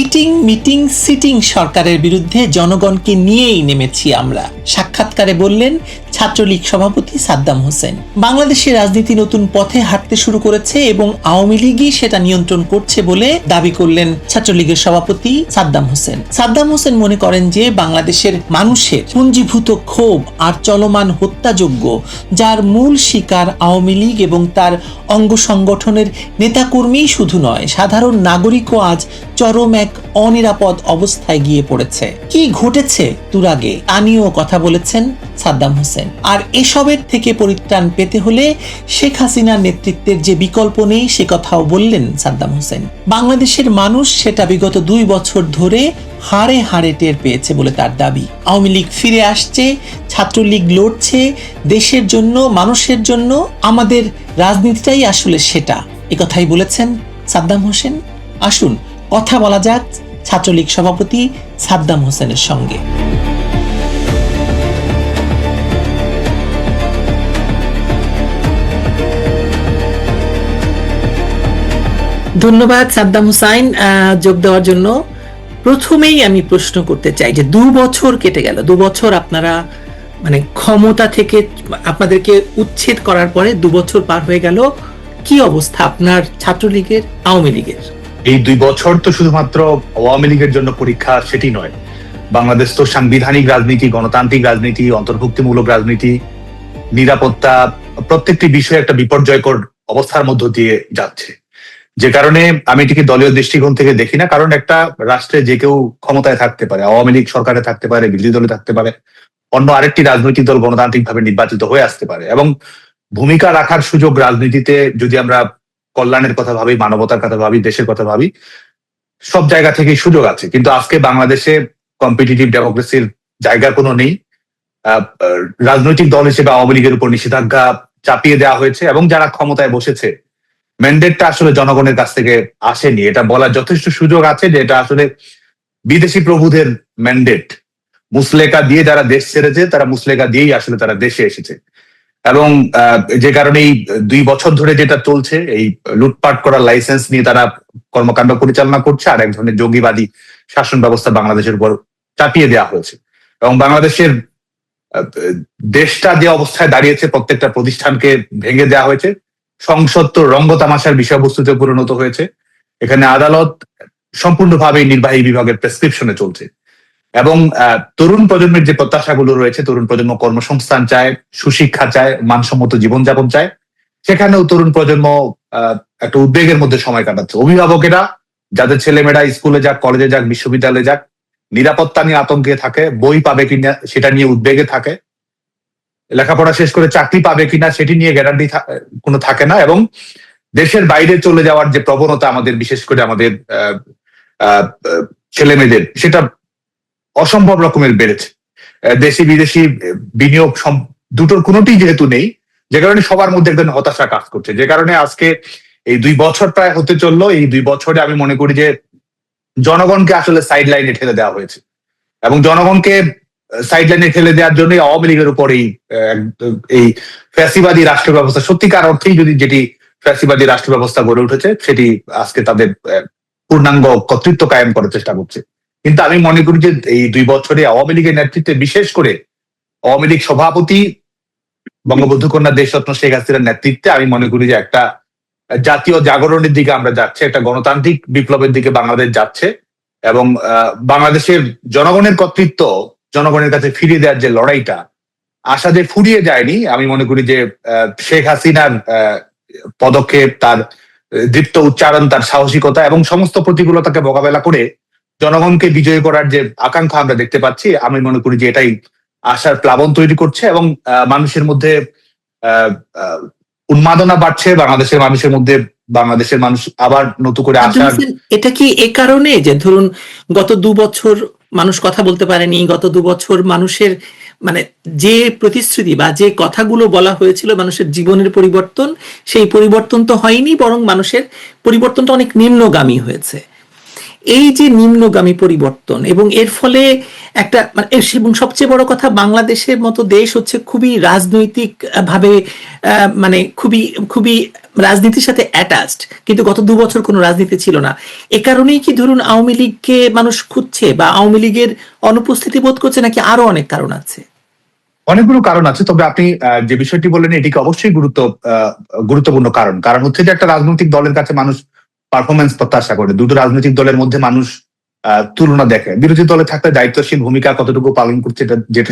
Eating meeting sitting সরকারের বিরুদ্ধে জনগণকে নিয়েই নেমেছি আমরা, সাক্ষাৎকারে বললেন ছাত্রলীগ সভাপতি সাদ্দাম হোসেন। বাংলাদেশের রাজনীতি নতুন পথে হাঁটতে শুরু করেছে এবং আওয়ামী লীগই সেটা নিয়ন্ত্রণ করছে বলে দাবি করলেন ছাত্রলীগের সভাপতি সাদ্দাম হোসেন। সাদ্দাম হোসেন মনে করেন যে বাংলাদেশের মানুষের পুঞ্জীভূত ক্ষোভ আর চলমান হত্যাযজ্ঞ, যার মূল শিকার আওয়ামী লীগ এবং তার অঙ্গ সংগঠনের নেতাকর্মী শুধু নয়, সাধারণ নাগরিকও আজ চরম এক অনিরাপদ অবস্থায় গিয়ে পড়েছে। কি ঘটেছে তুরাগে তা নিয়েও কথা বলেছেন সাদ্দাম হোসেন। আর এসবের থেকে পরিত্রাণ পেতে হলে শেখ হাসিনার নেতৃত্বের যে বিকল্প নেই সে কথাও বললেন সাদ্দাম হোসেন। বাংলাদেশের মানুষ সেটা বিগত 2 বছর ধরে হাড়ে হাড়ে টের পেয়েছে বলে তার দাবি। আওয়ামী লীগ ফিরে আসছে, ছাত্রলীগ লড়ছে দেশের জন্য, মানুষের জন্য। আমাদের রাজনীতিটাই আসলে সেটা, একথাই বলেছেন সাদ্দাম হোসেন। আসুন কথা বলা যাক ছাত্রলীগ সভাপতি সাদ্দাম হোসেনের সঙ্গে। ধন্যবাদ সাদ্দাম হোসেন যোগ দেওয়ার জন্য। প্রথমেই আমি প্রশ্ন করতে চাই যে 2 বছর কেটে গেল, 2 বছর আপনারা মানে ক্ষমতা থেকে আপনাদেরকে উচ্ছেদ করার পরে 2 বছর পার হয়ে গেল, কি অবস্থা আপনার ছাত্রলীগের, আওয়ামী লীগের? এই 2 বছর তো শুধুমাত্র আওয়ামী লীগের জন্য পরীক্ষা সেটি নয়। বাংলাদেশ তো সাংবিধানিক রাজনীতি, গণতান্ত্রিক রাজনীতি, অন্তর্ভুক্তিমূলক রাজনীতি, নিরাপত্তা, প্রত্যেকটি বিষয়ে একটা বিপর্যয়কর অবস্থার মধ্য দিয়ে যাচ্ছে। যে কারণে আমি এটিকে দলীয় দৃষ্টিকোণ থেকে দেখি না। কারণ একটা রাষ্ট্রে যে কেউ ক্ষমতায় থাকতে পারে, আওয়ামী লীগ সরকারে থাকতে পারে, বিরোধী দলে থাকতে পারে, অন্য আরেকটি রাজনৈতিক দল গণতান্ত্রিকভাবে নির্বাচিত হয়ে আসতে পারে। এবং ভূমিকা রাখার সুযোগ রাজনীতিতে, যদি আমরা কল্যাণের কথা ভাবি, মানবতার কথা ভাবি, দেশের কথা ভাবি, সব জায়গা থেকে সুযোগ আছে। কিন্তু আজকে বাংলাদেশে কম্পিটিটিভ ডেমোক্রেসির জায়গা কোনো নেই। রাজনৈতিক দল হিসেবে আওয়ামী লীগের উপর নিষেধাজ্ঞা চাপিয়ে দেওয়া হয়েছে এবং যারা ক্ষমতায় বসেছে, ম্যান্ডেটটা আসলে জনগণের কাছ থেকে আসেনি। এটা বলার যথেষ্ট সুযোগ আছে যে এটা আসলে বিদেশি প্রভুদের ম্যান্ডেট। মুসলেকা দিয়ে যারা দেশ ছেড়েছে, তারা মুসলেকা দিয়েই আসলে তারা দেশে এসেছে। এবং যে কারণে এই 2 বছর ধরে যেটা চলছে, এই লুটপাট করার লাইসেন্স নিয়ে তারা কর্মকাণ্ড পরিচালনা করছে, আর এক ধরনের জঙ্গিবাদী শাসন ব্যবস্থা বাংলাদেশের উপর চাপিয়ে দেওয়া হয়েছে। এবং বাংলাদেশের দেশটা যে অবস্থায় দাঁড়িয়েছে, প্রত্যেকটা প্রতিষ্ঠানকে ভেঙে দেওয়া হয়েছে। সংসদ তো রঙ্গ তামাশার বিষয়বস্তুতে পরিণত হয়েছে। এখানে আদালত সম্পূর্ণভাবে নির্বাহী বিভাগের প্রেসক্রিপশনে চলছে। এবং তরুণ প্রজন্মের যে প্রত্যাশাগুলো রয়েছে, তরুণ প্রজন্ম কর্মসংস্থান চায়, সুশিক্ষা চায়, মানসম্মত জীবনযাপন চায়, সেখানেও তরুণ প্রজন্ম একটা উদ্বেগের মধ্যে সময় কাটাচ্ছে। অভিভাবকেরা যাদের ছেলেমেয়েরা স্কুলে যাক, কলেজে যাক, বিশ্ববিদ্যালয়ে যাক, নিরাপত্তা নিয়ে আতঙ্কে থাকে, বই পাবে কিনা সেটা নিয়ে উদ্বেগে থাকে, লেখাপড়া শেষ করে চাকরি পাবে কিনা সেটি নিয়ে গ্যারান্টি কোনো থাকে না। এবং দেশের বাইরে চলে যাওয়ার যে প্রবণতা আমাদের, বিশেষ করে আমাদের ছেলে মেয়েদের, সেটা অসম্ভব রকমের বেড়েছে। দেশি বিদেশি বিনিয়োগ দুটোর কোনোটি যেহেতু নেই, যে কারণে সবার মধ্যে একদম হতাশা কাজ করছে। যে কারণে আজকে এই 2 বছর প্রায় হতে চললো। এই 2 বছরে আমি মনে করি যে জনগণকে আসলে সাইড লাইনে ঠেলে দেওয়া হয়েছে এবং জনগণকে সাইড লাইনে ঠেলে দেওয়ার জন্য আওয়ামী লীগের উপর এই ফ্যাসিবাদী রাষ্ট্র ব্যবস্থা, সত্যিকার অর্থেই যদি যেটি ফ্যাসিবাদী রাষ্ট্র ব্যবস্থা গড়ে উঠেছে, সেটি আজকে তাদের পূর্ণাঙ্গ কর্তৃত্ব কায়েম করার চেষ্টা করছে। কিন্তু আমি মনে করি যে এই 2 বছরে আওয়ামী লীগের নেতৃত্বে, বিশেষ করে আওয়ামী লীগ সভাপতি বঙ্গবন্ধু কন্যা দেশরত্ন শেখ হাসিনার নেতৃত্বে, আমি মনে করি যে একটা জাতীয় জাগরণের দিকে আমরা যাচ্ছি, একটা গণতান্ত্রিক বিপ্লবের দিকে বাংলাদেশ যাচ্ছে। এবং বাংলাদেশের জনগণের কর্তৃত্ব জনগণের কাছে ফিরিয়ে দেওয়ার যে লড়াইটা, আশা যে ফুরিয়ে যায়নি। আমি মনে করি যে শেখ হাসিনার পদক্ষেপ, তার দীপ্ত উচ্চারণ, তার সাহসিকতা এবং সমস্ত প্রতিকূলতাকে মোকাবেলা করে জনগণকে বিজয় করার যে আকাঙ্ক্ষা আমরা দেখতে পাচ্ছি, আমি মনে করি যে এটাই আশার প্লাবন তৈরি করছে এবং মানুষের মধ্যে উন্মাদনা বাড়ছে। বাংলাদেশের মানুষের মধ্যে, বাংলাদেশের মানুষ আবার নতুন করে আশা। এটা কি এ কারণে যে ধরুন গত 2 বছর মানুষ কথা বলতে পারেনি, গত 2 বছর মানুষের মানে যে প্রতিশ্রুতি বা যে কথাগুলো বলা হয়েছিল মানুষের জীবনের পরিবর্তন, সেই পরিবর্তন তো হয়নি, বরং মানুষের পরিবর্তনটা অনেক নিম্নগামী হয়েছে। এই যে নিম্নগামী পরিবর্তন এবং এর ফলে একটা এবং সবচেয়ে বড় কথা, বাংলাদেশের মতো দেশ হচ্ছে খুবই রাজনৈতিক ভাবে মানে খুবই খুবই রাজনীতির সাথে অ্যাটাচড, কিন্তু গত 2 বছর কোনো রাজনীতি ছিল না। এ কারণেই কি ধরুন আওয়ামী লীগকে মানুষ খুঁজছে বা আওয়ামী লীগের অনুপস্থিতি বোধ করছে, নাকি আরো অনেক কারণ আছে? অনেকগুলো কারণ আছে, তবে আপনি যে বিষয়টি বললেন এটিকে অবশ্যই গুরুত্বপূর্ণ কারণ হচ্ছে যে একটা রাজনৈতিক দলের কাছে মানুষ পারফরমেন্স প্রত্যাশা করে। দুটো রাজনৈতিক দলের মধ্যে মানুষ তুলনা দেখে। বিরোধী দলে থাকলে দায়িত্বশীল ভূমিকা কতটুকু পালন করছে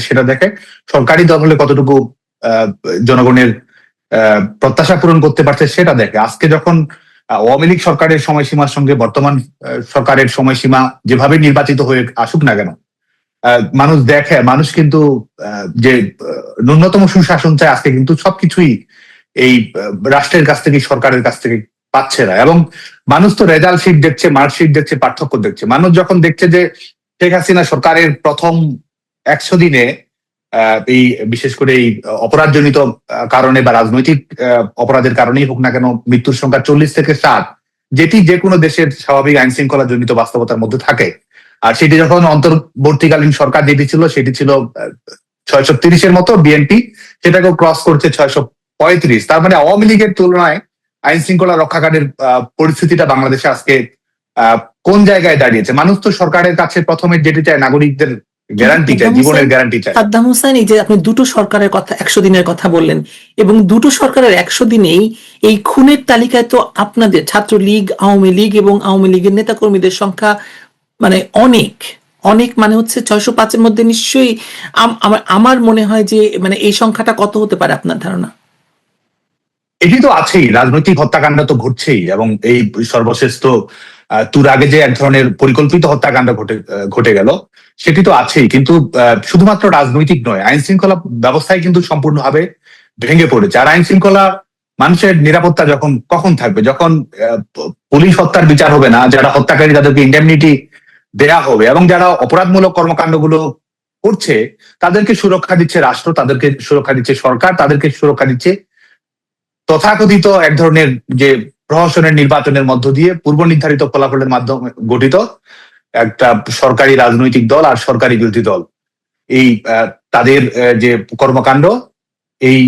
সেটা দেখে। সরকারি দল হলে কতটুকু জনগণের প্রত্যাশা পূরণ করতে পারছে সেটা দেখে। আজকে যখন আওয়ামী লীগ সরকারের সময়সীমার সঙ্গে বর্তমান সরকারের সময়সীমা যেভাবে নির্বাচিত হয়ে আসুক না কেন, মানুষ কিন্তু যে ন্যূনতম সুশাসন চায়, আজকে কিন্তু সবকিছুই এই রাষ্ট্রের কাছ থেকে, সরকারের কাছ থেকে পাচ্ছে না। এবং মানুষ তো রেজাল্ট শিট দেখছে, মার্কশিট দেখছে, পার্থক্য দেখছে। মানুষ যখন দেখছে যে শেখ হাসিনা সরকারের প্রথম 100 দিনে এই বিশেষ করে এই অপরাধজনিত কারণে বা রাজনৈতিক অপরাধের কারণেই হোক না কেন মৃত্যুর সংখ্যা 40 থেকে 60, যেটি যে কোনো দেশের স্বাভাবিক আইন শৃঙ্খলা জনিত বাস্তবতার মধ্যে থাকে। আর সেটি যখন অন্তর্বর্তীকালীন সরকার যেটি ছিল সেটি ছিল 630-এর মতো, বিএনপি সেটাকে ক্রস করছে 635। তার মানে আওয়ামী লীগের তুলনায় আইন শৃঙ্খলা রক্ষাকারীর পরিস্থিতিটা বাংলাদেশে আজকে কোন জায়গায় দাঁড়িয়েছে? মানুষ তো সরকারের কাছে প্রথমে যেটি চায়, নাগরিকদের গ্যারান্টি চায়, জীবনের গ্যারান্টি চায়। সাদ্দাম হোসেন, এই যে আপনি দুটো সরকারের কথা, 100 দিনের কথা বললেন, এবং দুটো সরকারের 100 দিনেই এই খুনের তালিকায় তো আপনাদের ছাত্রলীগ, আওয়ামী লীগ এবং আওয়ামী লীগের নেতাকর্মীদের সংখ্যা মানে অনেক অনেক, মানে হচ্ছে 605-এর মধ্যে নিশ্চয়ই আমার মনে হয় যে মানে এই সংখ্যাটা কত হতে পারে আপনার ধারণা? এটি তো আছেই, রাজনৈতিক হত্যাকাণ্ড তো ঘটছেই। এবং এই সর্বশেষ তো তুরাগে যে এক ধরনের পরিকল্পিত হত্যাকাণ্ড ঘটে গেল, সেটি তো আছেই। কিন্তু শুধুমাত্র রাজনৈতিক নয়, আইন শৃঙ্খলা ব্যবস্থায় কিন্তু সম্পূর্ণভাবে ভেঙে পড়েছে। আর আইন শৃঙ্খলা, মানুষের নিরাপত্তা কখন থাকবে? যখন পুলিশ হত্যার বিচার হবে না, যারা হত্যাকারী তাদেরকে ইন্ডেমনিটি দেয়া হবে, এবং যারা অপরাধমূলক কর্মকাণ্ডগুলো করছে তাদেরকে সুরক্ষা দিচ্ছে রাষ্ট্র, তাদেরকে সুরক্ষা দিচ্ছে সরকার, তাদেরকে সুরক্ষা দিচ্ছে তথাকথিত এক ধরনের যে প্রহসনের নির্বাচনের মধ্য দিয়ে পূর্ব নির্ধারিত ফলাফলের মাধ্যমে গঠিত একটা সরকারি রাজনৈতিক দল আর সরকারি বিরোধী দল। এই তাদের যে কর্মকাণ্ড, এই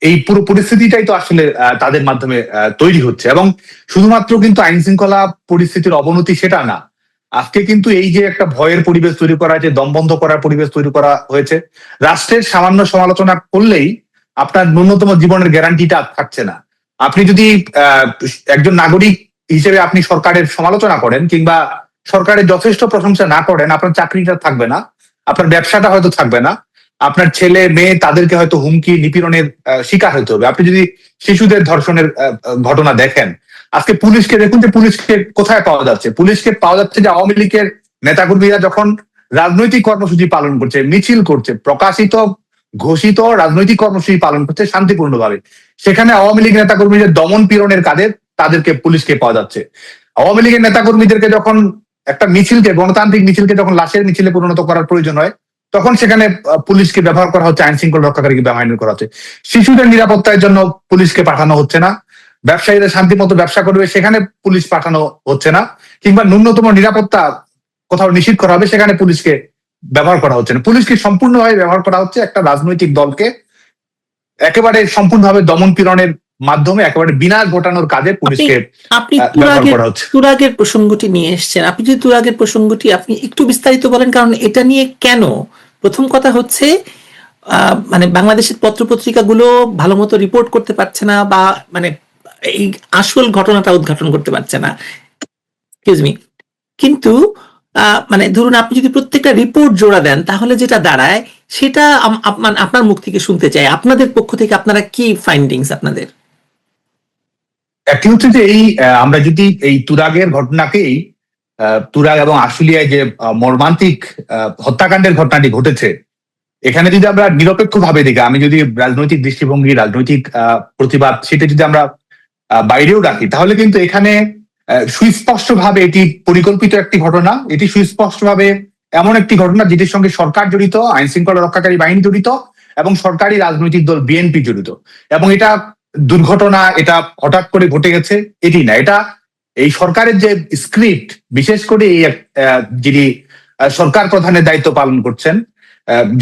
এই পুরো পরিস্থিতিটাই তো আসলে তাদের মাধ্যমে তৈরি হচ্ছে। এবং শুধুমাত্র কিন্তু আইন শৃঙ্খলা পরিস্থিতির অবনতি সেটা না, আজকে কিন্তু এই যে একটা ভয়ের পরিবেশ তৈরি করা হয়েছে, দমবন্ধ করার পরিবেশ তৈরি করা হয়েছে। রাষ্ট্রের সামান্য সমালোচনা করলেই আপনার ন্যূনতম জীবনের গ্যারান্টিটা থাকছে না। আপনি যদি একজন নাগরিক হিসেবে আপনি সরকারের সমালোচনা করেন কিংবা সরকারের যথেষ্ট প্রশংসা না করেন, আপনার চাকরিটা থাকবে না, আপনার ব্যবসাটা হয়তো থাকবে না, আপনার ছেলে মেয়ে তাদেরকে হয়তো হুমকি নিপীড়নের শিকার হতে হবে। আপনি যদি শিশুদের ধর্ষণের ঘটনা দেখেন, আজকে পুলিশকে দেখুন যে পুলিশকে কোথায় পাওয়া যাচ্ছে। পুলিশকে পাওয়া যাচ্ছে যে আওয়ামী লীগের নেতাকর্মীরা যখন রাজনৈতিক কর্মসূচি পালন করছে, মিছিল করছে, প্রকাশিত ঘোষিত রাজনৈতিক কর্মসূচি পালন করছে শান্তিপূর্ণভাবে, সেখানে আওয়ামী লীগ নেতাকর্মীদের দমন পীড়নের কাজে পুলিশকে পাওয়া যাচ্ছে। আওয়ামী লীগের নেতাকর্মীদেরকে যখন একটা মিছিলকে, গণতান্ত্রিক মিছিলকে যখন লাশের মিছিলে পরিণত করার প্রয়োজন হয়, তখন সেখানে পুলিশকে ব্যবহার করা হচ্ছে, আইন শৃঙ্খলা রক্ষাকারীকে ব্যবহার করা হচ্ছে। শিশুদের নিরাপত্তার জন্য পুলিশকে পাঠানো হচ্ছে না, ব্যবসায়ীরা শান্তি মতো ব্যবসা করবে সেখানে পুলিশ পাঠানো হচ্ছে না, কিংবা ন্যূনতম নিরাপত্তা কোথাও নিশ্চিত করা হবে সেখানে পুলিশকে ব্যবহার করা হচ্ছে না। পুলিশকে সম্পূর্ণভাবে ব্যবহার করা হচ্ছে একটা রাজনৈতিক দলকে একেবারে সম্পূর্ণভাবে দমন পীড়নের মাধ্যমে একেবারে বিনাশ ঘটানোর কাজে পুলিশকে আপনি ব্যবহার করা হচ্ছে। তুরাগের প্রসঙ্গটি নিয়ে এসেছেন, আপনি যদি তুরাগের প্রসঙ্গটি আপনি একটু বিস্তারিত বলেন, কারণ এটা নিয়ে কেন? প্রথম কথা হচ্ছে মানে বাংলাদেশের পত্রপত্রিকাগুলো ভালো মতো রিপোর্ট করতে পারছে না, বা মানে এই আসল ঘটনাটা উদ্ঘাটন করতে পারছে না, এক্সকিউজ মি। কিন্তু মানে ধরুন আপনি যদি প্রত্যেকটা রিপোর্ট জোড়া দেন, তাহলে যেটা দাঁড়ায় সেটা আপনার মুখ থেকে শুনতে চাই। আপনাদের পক্ষ থেকে আপনারা কি ফাইন্ডিংস আপনাদের? একটি হচ্ছে যে এই আমরা যদি এই তুরাগের ঘটনাকেই, তুরাগ এবং আশুলিয়ায় যে মর্মান্তিক হত্যাকাণ্ডের ঘটনাটি ঘটেছে, এখানে যদি আমরা নিরপেক্ষ ভাবে দেখি, আমি যদি রাজনৈতিক দৃষ্টিভঙ্গি, রাজনৈতিক প্রতিবাদ সেটা যদি আমরা বাইরেও রাখি, তাহলে কিন্তু এখানে সুস্পষ্ট ভাবে এটি পরিকল্পিত একটি ঘটনা। এটি সুস্পষ্ট ভাবে এমন একটি ঘটনা যেটির সঙ্গে সরকার জড়িত, আইন শৃঙ্খলা রক্ষাকারী বাহিনী জড়িত এবং সরকারি রাজনৈতিক দল বিএনপি জড়িত। এবং এটা দুর্ঘটনা, এটা হঠাৎ করে ঘটে গেছে এটি না, এটা এই সরকারের যে স্ক্রিপ্ট, বিশেষ করে এই যিনি সরকার প্রধানের দায়িত্ব পালন করছেন,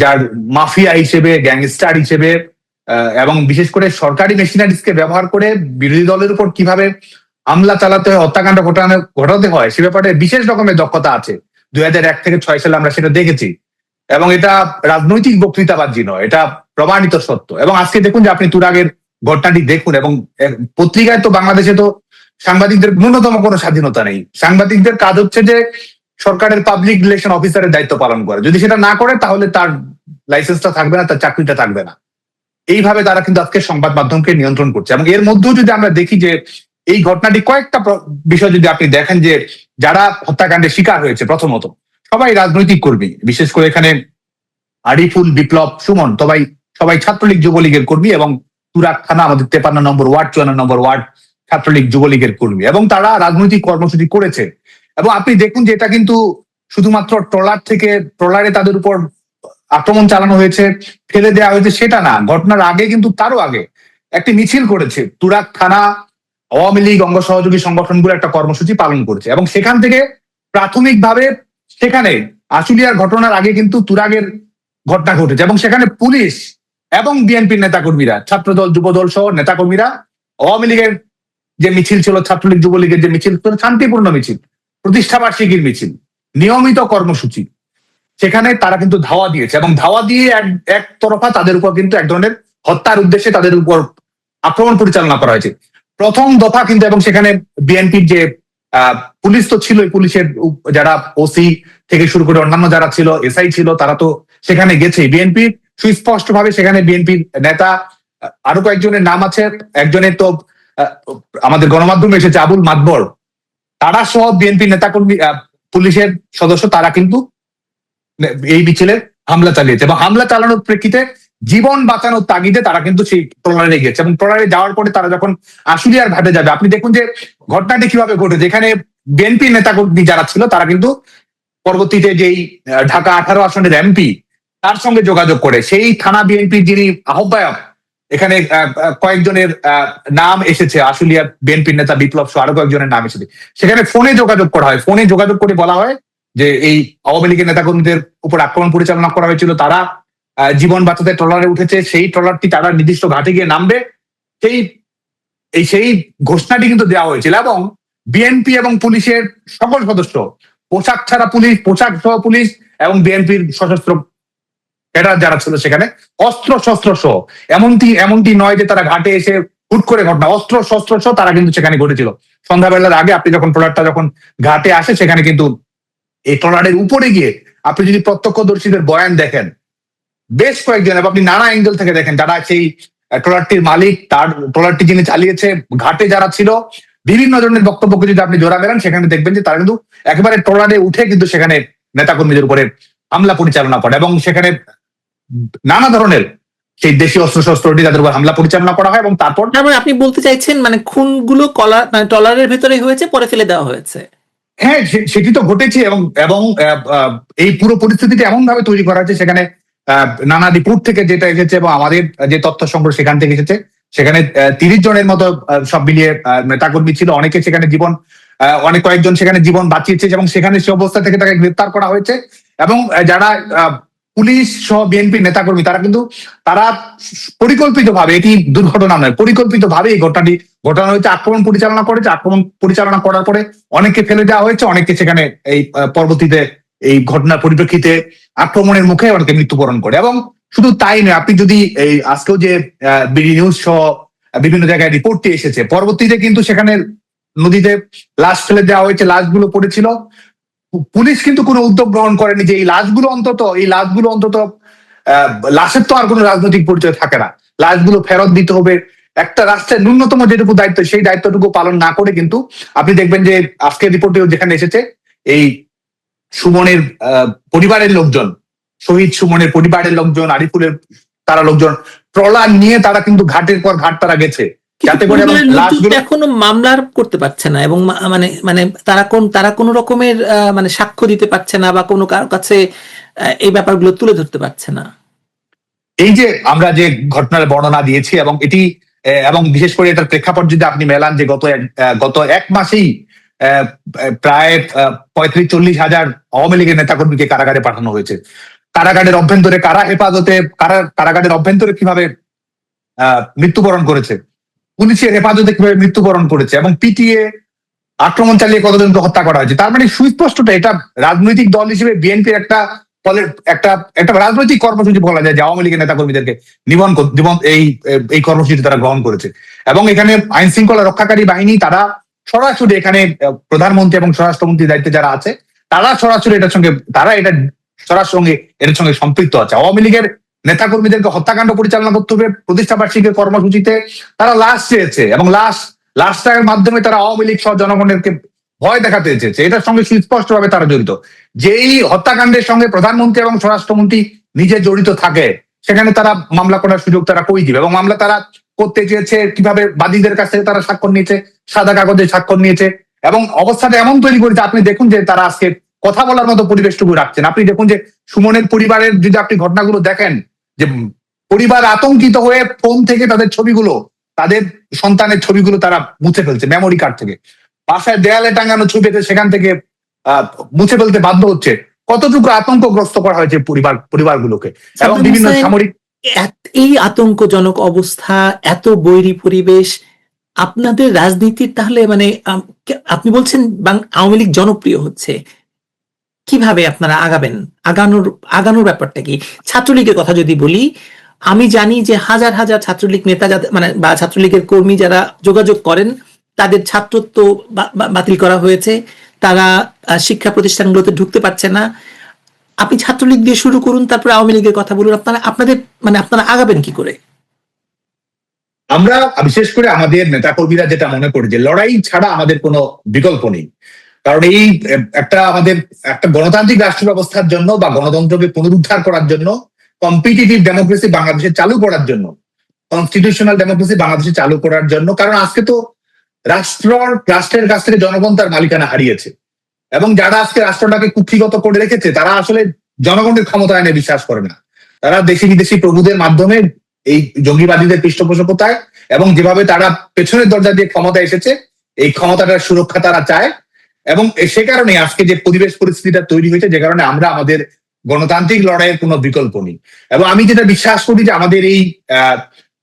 যার মাফিয়া হিসেবে, গ্যাংস্টার হিসেবে এবং বিশেষ করে সরকারি মেশিনারিজকে ব্যবহার করে বিরোধী দলের উপর কিভাবে হামলা চালাতে হয়, হত্যাকাণ্ড ঘটাতে হয়, সে ব্যাপারে বিশেষ রকমের দক্ষতা আছে। 2001 থেকে 6 সালে আমরা সেটা দেখেছি, এবং এটা রাজনৈতিক বক্তৃতাবাজি নয়, এটা প্রমাণিত সত্য। এবং আজকে দেখুন যে আপনি তুরাগের ঘটনাটি দেখুন, এবং পত্রিকায় তো বাংলাদেশে তো সাংবাদিকদের ন্যূনতম কোনো স্বাধীনতা নেই। সাংবাদিকদের কাজ হচ্ছে যে সরকারের পাবলিক রিলেশন অফিসারের দায়িত্ব পালন করে, যদি সেটা না করে তাহলে তার লাইসেন্সটা থাকবে না, তার চাকরিটা থাকবে না। এইভাবে তারা কিন্তু আজকে সংবাদ মাধ্যমকে নিয়ন্ত্রণ করছে। এবং এর মধ্যেও যদি আমরা দেখি যে এই ঘটনাটি কয়েকটা বিষয় যদি আপনি দেখেন, যে যারা হত্যাকাণ্ডের শিকার হয়েছে প্রথমত সবাই রাজনৈতিক কর্মী, বিশেষ করে এখানে আরিফুল, বিপ্লব, সুমন সবাই ছাত্রলীগ যুবলীগের কর্মী, এবং তুরাগ থানা আমাদের 53 নম্বর ওয়ার্ড, 54 নম্বর ওয়ার্ড ছাত্রলীগ যুবলীগের কর্মী, এবং তারা রাজনৈতিক কর্মসূচি করেছে। এবং আপনি দেখুন যে এটা কিন্তু শুধুমাত্র ট্রলারে তাদের উপর আক্রমণ চালানো হয়েছে, ফেলে দেওয়া হয়েছে সেটা না। ঘটনার আগে কিন্তু তারও আগে একটি মিছিল করেছে তুরাগ থানা, আওয়ামী লীগ অঙ্গ সহযোগী সংগঠনগুলো একটা কর্মসূচি পালন করেছে, এবং সেখান থেকে প্রাথমিকভাবে সেখানে আশুলিয়ার ঘটনার আগে কিন্তু তুরাগের ঘটনা ঘটেছে, এবং সেখানে পুলিশ এবং বিএনপির নেতাকর্মীরা, ছাত্রদল, যুবদল সহ নেতাকর্মীরা, আওয়ামী লীগের যে মিছিল ছিল, ছাত্রলীগ যুবলীগের যে মিছিল ছিল, শান্তিপূর্ণ মিছিল, প্রতিষ্ঠাবার্ষিকীর মিছিল, নিয়মিত কর্মসূচি, সেখানে তারা কিন্তু ধাওয়া দিয়েছে, এবং ধাওয়া দিয়ে একতরফা তাদের উপর কিন্তু এক ধরনের হত্যার উদ্দেশ্যে তাদের উপর আক্রমণ পরিচালনা করা হয়েছে প্রথম দফা কিন্তু। এবং সেখানে বিএনপির যে পুলিশ তো ছিল, পুলিশের যারা ওসি থেকে শুরু করে অন্যান্য যারা ছিল, এসআই ছিল, তারা তো সেখানে গেছে। বিএনপির সুস্পষ্ট ভাবে সেখানে বিএনপির নেতা, আরো কয়েকজনের নাম আছে, একজনের তো আমাদের গণমাধ্যমে এসেছে, আবুল মাতবর, তারা সহ বিএনপির নেতাকর্মী, পুলিশের সদস্য, তারা কিন্তু এই মিছিলে হামলা চালিয়েছে, এবং হামলা চালানোর প্রেক্ষিতে জীবন বাঁচানোর তাগিদে তারা কিন্তু সেই ট্রলারে গেছে। এবং ট্রলারে যাওয়ার পরে তারা যখন আশুলিয়ার ঘাটে যাবে, আপনি দেখুন যে ঘটনাটি কিভাবে ঘটেছে। এখানে বিএনপি নেতাকর্মী যারা ছিল তারা কিন্তু পরবর্তীতে যেই ঢাকা 18 আসনের এমপি, তার সঙ্গে যোগাযোগ করে সেই থানা বিএনপির যিনি আহ্বায়ক, এখানে কয়েকজনের নাম এসেছে, আশুলিয়ার বিএনপির নেতা বিপ্লব সহ আরো কয়েকজনের নাম এসেছে, সেখানে ফোনে যোগাযোগ করা হয়। ফোনে যোগাযোগ করে বলা হয় যে এই আওয়ামী লীগের নেতাকর্মীদের উপর আক্রমণ পরিচালনা করা হয়েছিল, তারা জীবন বাঁচাতে ট্রলারে উঠেছে, সেই ট্রলারটি তারা নির্দিষ্ট ঘাটে গিয়ে নামবে, সেই ঘোষণাটি কিন্তু দেওয়া হয়েছিল। এবং বিএনপি এবং পুলিশের সকল সদস্য, পোশাক ছাড়া পুলিশ, পোশাক সহ পুলিশ, এবং বিএনপির সশস্ত্র ক্যাডার যারা ছিল সেখানে অস্ত্র শস্ত্র সহ, এমনটি নয় যে তারা ঘাটে এসে হুট করে ঘটনা, অস্ত্র শস্ত্র সহ তারা কিন্তু সেখানে ঘটেছিল। সন্ধ্যাবেলার আগে আপনি যখন ট্রলারটা যখন ঘাটে আসে, সেখানে কিন্তু এই ট্রলারের উপরে গিয়ে আপনি যদি প্রত্যক্ষদর্শীদের বয়ান দেখেন, বেশ কয়েকজন, এবং আপনি নানা অ্যাঙ্গেল থেকে দেখেন, যারা সেই ট্রলারটির মালিক, তার ট্রলারটি যিনি চালিয়েছে, ঘাটে যারা ছিল, বিভিন্ন ধরনের বক্তব্যকে যদি আপনি জোড়া মেলান, সেখানে দেখবেন যে তারা কিন্তু একেবারে ট্রলারে উঠে কিন্তু সেখানে নেতাকর্মীদের উপরে হামলা পরিচালনা করে, এবং সেখানে নানা ধরনের সেই দেশীয় অস্ত্রশস্ত্র দিয়ে তাদের উপর হামলা পরিচালনা করা হয়। এবং তারপর আপনি বলতে চাইছেন মানে খুনগুলো ট্রলারের ভেতরে হয়েছে, পরে ফেলে দেওয়া হয়েছে? হ্যাঁ, সেটি তো ঘটেছে, এবং এই পুরো পরিস্থিতিটা এমন ভাবে তৈরি করা হয়েছে, সেখানে নানা রিপোর্ট থেকে যেটা এসেছে এবং আমাদের যে তথ্য সংগ্রহ সেখান থেকে এসেছে, সেখানে 30 জনের মতো সব মিলিয়ে নেতাকর্মী ছিল, অনেকে সেখানে অনেক কয়েকজন সেখানে জীবন বাঁচিয়েছে, এবং সেখানে সে অবস্থা থেকে তাকে গ্রেপ্তার করা হয়েছে। এবং যারা পুলিশ সহ বিএনপি নেতাকর্মী, তারা পরিকল্পিতভাবে, এটি দুর্ঘটনা নয়, পরিকল্পিতভাবে এই ঘটনাটি ঘটানো হয়েছে, আক্রমণ পরিচালনা করেছে। আক্রমণ পরিচালনা করার পরে অনেককে ফেলে দেওয়া হয়েছে, অনেককে সেখানে এই পরবর্তীতে এই ঘটনার পরিপ্রেক্ষিতে আক্রমণের মুখে অনেকে মৃত্যুবরণ করে। এবং শুধু তাই নয়, আপনি যদি এই আজকেও যে বিডি নিউজ সহ বিভিন্ন জায়গায় রিপোর্টটি এসেছে, পরবর্তীতে কিন্তু সেখানে নদীতে লাশ ফেলে দেওয়া হয়েছে, লাশগুলো পড়েছিল, পুলিশ কিন্তু কোনো উদ্যোগ গ্রহণ করেনি যে এই লাশগুলো অন্তত লাশের তো আর কোনো রাজনৈতিক পরিচয় থাকে না, লাশগুলো ফেরত দিতে হবে। একটা রাষ্ট্রের ন্যূনতম যেটুকু দায়িত্ব, সেই দায়িত্বটুকু পালন না করে কিন্তু আপনি দেখবেন যে আজকের রিপোর্টেও যেখানে এসেছে, এই সুমনের পরিবারের লোকজন, শহীদ সুমনের পরিবারের লোকজন, আরিফুলের তারা লোকজন ট্রলার নিয়ে তারা কিন্তু ঘাটের পর ঘাট তারা গেছে, যাতে করে এখনো মামলার করতে পারছে না, এবং মানে তারা কোন রকমের মানে সাক্ষ্য দিতে পারছে না, বা কোনো কারোর কাছে এই ব্যাপারগুলো তুলে ধরতে পারছে না। এই যে আমরা যে ঘটনার বর্ণনা দিয়েছি, এবং বিশেষ করে এটার প্রেক্ষাপট যদি আপনি মেলান, যে গত 1 মাসেই আহ, প্রায় 35-40 হাজার আওয়ামী লীগের নেতাকর্মীকে কারাগারে পাঠানো হয়েছে। কারাগারের অভ্যন্তরে কারাগারের অভ্যন্তরে কিভাবে মৃত্যুবরণ করেছে, পুলিশের হেফাজতে কিভাবে মৃত্যুবরণ করেছে, এবং পিটিএ আক্রমণ চালিয়ে কতজনকে হত্যা করা হয়েছে। তার মানে সুস্পষ্টটা এটা রাজনৈতিক দল হিসেবে বিএনপির একটা একটা একটা রাজনৈতিক কর্মসূচি বলা যায় যে আওয়ামী লীগের নেতাকর্মীদেরকে এই কর্মসূচি তারা গ্রহণ করেছে। এবং এখানে আইন শৃঙ্খলা রক্ষাকারী বাহিনী তারা সরাসরি এখানে প্রধানমন্ত্রী এবং স্বরাষ্ট্রমন্ত্রীর দায়িত্বে যারা আছে তারা সরাসরি এটার সঙ্গে সম্পৃক্ত আছে। আওয়ামী লীগের নেতাকর্মীদেরকে হত্যাকাণ্ড পরিচালনা করতে হবে প্রতিষ্ঠা বার্ষিকীর কর্মসূচিতে তারা লাশ চেয়েছে, এবং লাশটার মাধ্যমে তারা আওয়ামী লীগ সহ জনগণকে ভয় দেখাতে চেয়েছে। এটার সঙ্গে সুস্পষ্টভাবে তারা জড়িত। যেই হত্যাকাণ্ডের সঙ্গে প্রধানমন্ত্রী এবং স্বরাষ্ট্রমন্ত্রী নিজে জড়িত থাকে সেখানে তারা মামলা করার সুযোগ তারা কই দিবে, এবং মামলা তারা করতে চেয়েছে কিভাবে, বাদীদের কাছ থেকে তারা স্বাক্ষর নিয়েছে, সাদা কাগজে স্বাক্ষর নিয়েছে, এবং অবস্থাটা এমন তৈরি করেছে আপনি দেখুন যে তারা আজকে কথা বলার মতো পরিবেশটুকু রাখছেন। আপনি দেখুন যে সুমনের পরিবারের যদি আপনি ঘটনাগুলো দেখেন, যে পরিবার আতঙ্কিত হয়ে ফোন থেকে তাদের ছবিগুলো, তাদের সন্তানের ছবিগুলো তারা মুছে ফেলছে মেমোরি কার্ড থেকে, বাসায় দেয়ালে টাঙানো ছবিতে সেখান থেকে মুছে ফেলতে বাধ্য হচ্ছে। কতটুকু আতঙ্কগ্রস্ত করা হয়েছে পরিবারগুলোকে, এবং বিভিন্ন সামরিক এই আতঙ্কজনক অবস্থা, এত বৈরী পরিবেশ আপনাদের রাজনীতির তাহলে মানে আপনি বলছেন আওয়ামী লীগ জনপ্রিয় হচ্ছে, কিভাবে আপনারা আগানোর ব্যাপারটা কি? ছাত্রলীগের কথা যদি বলি, আমি জানি যে হাজার হাজার ছাত্রলীগ নেতা মানে বা ছাত্রলীগের কর্মী যারা যোগাযোগ করেন তাদের ছাত্রত্ব বাতিল করা হয়েছে, তারা শিক্ষা প্রতিষ্ঠানগুলোতে ঢুকতে পারছে না। আপনি ছাত্রলীগ দিয়ে শুরু করুন, তারপরে আওয়ামী লীগের কথা বলুন। আপনারা আগাবেন কি করে? আমরা বিশেষ করে আমাদের নেতাকর্মীরা যেটা মনে করি যে লড়াই ছাড়া আমাদের কোনো বিকল্প নেই। কারণ এই আমাদের একটা গণতান্ত্রিক রাষ্ট্র ব্যবস্থার জন্য বা গণতন্ত্রকে পুনরুদ্ধার করার জন্য, কম্পিটিটিভ ডেমোক্রেসি বাংলাদেশে চালু করার জন্য, কনস্টিটিউশনাল ডেমোক্রেসি বাংলাদেশে চালু করার জন্য, কারণ আজকে তো রাষ্ট্রের কাছ থেকে জনগণ তার মালিকানা হারিয়েছে, এবং যারা আজকে রাষ্ট্রটাকে কুক্ষিগত করে রেখেছে তারা আসলে জনগণের ক্ষমতায়নে বিশ্বাস করে না। তারা দেশি বিদেশি প্রভুদের মাধ্যমে এই জঙ্গিবাদীদের পৃষ্ঠপোষকতায় এবং যেভাবে তারা পেছনের দরজা দিয়ে ক্ষমতা এসেছে এই ক্ষমতাটার সুরক্ষা তারা চায়, এবং সে কারণে আজকে যে পরিস্থিতিটা তৈরি হয়েছে, যে কারণে আমরা আমাদের গণতান্ত্রিক লড়াইয়ের কোনো বিকল্প নেই। এবং আমি যেটা বিশ্বাস করি যে আমাদের এই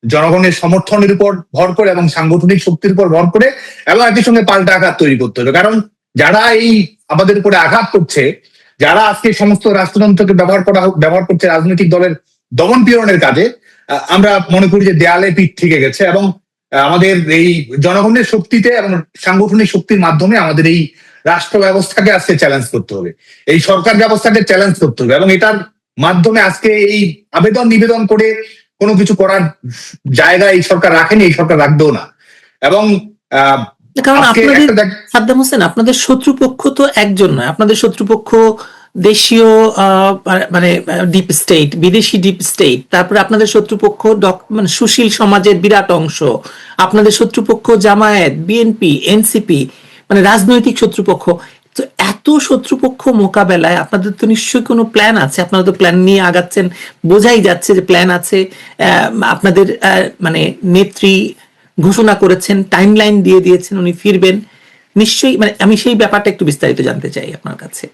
জনগণের সমর্থনের উপর ভর করে এবং সাংগঠনিক শক্তির উপর ভর করে, এবং একই সঙ্গে পাল্টা আঘাত তৈরি করতে হবে। কারণ যারা এই আমাদের উপরে আঘাত করছে, যারা আজকে সমস্ত রাষ্ট্রযন্ত্রকে ব্যবহার করছে রাজনৈতিক দলের দমন পীড়নের কাজে, আমরা মনে করি যে দেয়ালে পিঠ থেকে গেছে, এবং আমাদের এই জনগণের শক্তিতে এবং সাংগঠনিক শক্তির মাধ্যমে আমাদের এই রাষ্ট্র ব্যবস্থাকে আজকে চ্যালেঞ্জ করতে হবে, এই সরকার ব্যবস্থাকে চ্যালেঞ্জ করতে হবে, এবং এটার মাধ্যমে আজকে এই নিবেদন করে কোনো কিছু করার জায়গা এই সরকার রাখেনি, এই সরকার রাখবেও না। এবং কারণ সাদ্দাম হোসেন, আপনাদের শত্রুপক্ষ তো একজন নয়, আপনাদের শত্রুপক্ষ দেশীয় মানে ডিপ স্টেট, বিদেশি ডিপ স্টেট, তারপরে আপনাদের শত্রুপক্ষ মানে সুশীল সমাজের বিরাট অংশ, আপনাদের শত্রুপক্ষ জামায়াত, বিএনপি, এনসিপি, মানে রাজনৈতিক শত্রুপক্ষ। তো এত শত্রুপক্ষ মোকাবেলায় আপনাদের তো নিশ্চয়ই কোনো প্ল্যান আছে, আপনারা তো প্ল্যান নিয়ে আগাচ্ছেন, বোঝাই যাচ্ছে যে প্ল্যান আছে। আপনাদের মানে নেত্রী ঘোষণা করেছেন, টাইমলাইন দিয়ে দিয়েছেন, উনি ফিরবেন নিশ্চয়ই। মানে আমি সেই ব্যাপারটা একটু বিস্তারিত জানতে চাই আপনার কাছে,